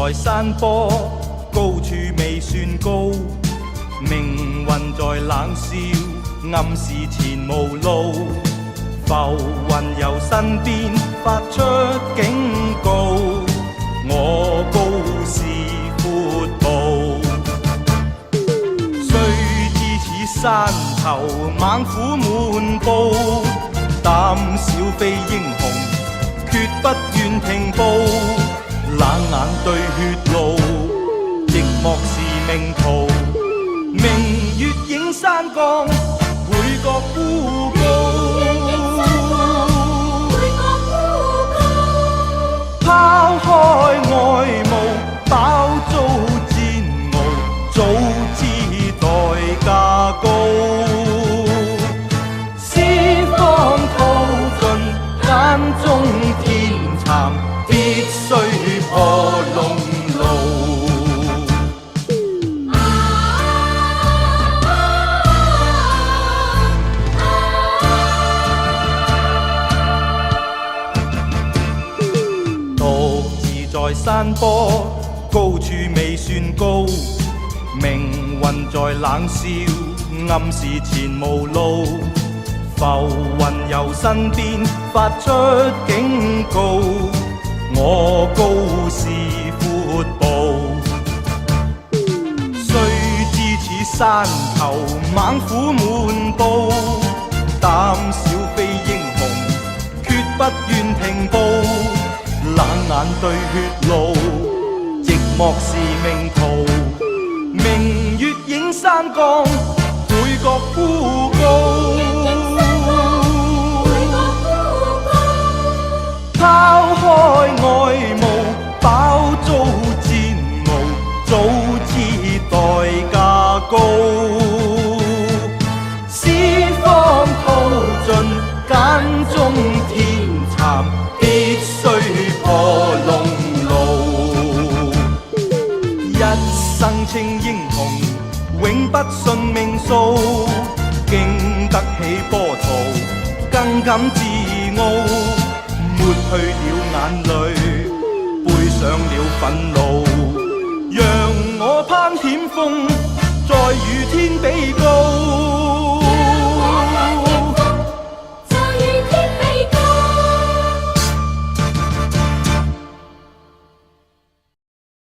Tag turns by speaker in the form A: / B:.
A: 在山坡，高處未算高，命運在冷笑，暗示前無路。浮雲由身邊發出警告，我高是闊步。雖知此山頭猛虎滿布，膽小非英雄，決不願停步。冷眼對血路，寂寞是命途。明月映山崗，倍覺孤高。拋開外務，飽遭煎熬，早知代價高。四方淘盡，間中天蠶，必須破龍路。獨自在山坡，高處未算高，命運在冷笑，暗示前無路。浮雲由身邊發出警告，我高是闊步。雖知此山頭猛虎滿布，膽小非英雄，決不願停步。冷眼對血路，寂寞是命途。明月映山崗，倍覺孤高。拋開外務，飽遭煎熬，早知代價高。四方淘盡，間中天蠶，必須破龍路。一生稱英雄，永不信命數。經得起波濤，更感自傲。抹去了眼淚，背上了憤怒，讓我攀險峰，再與天比高。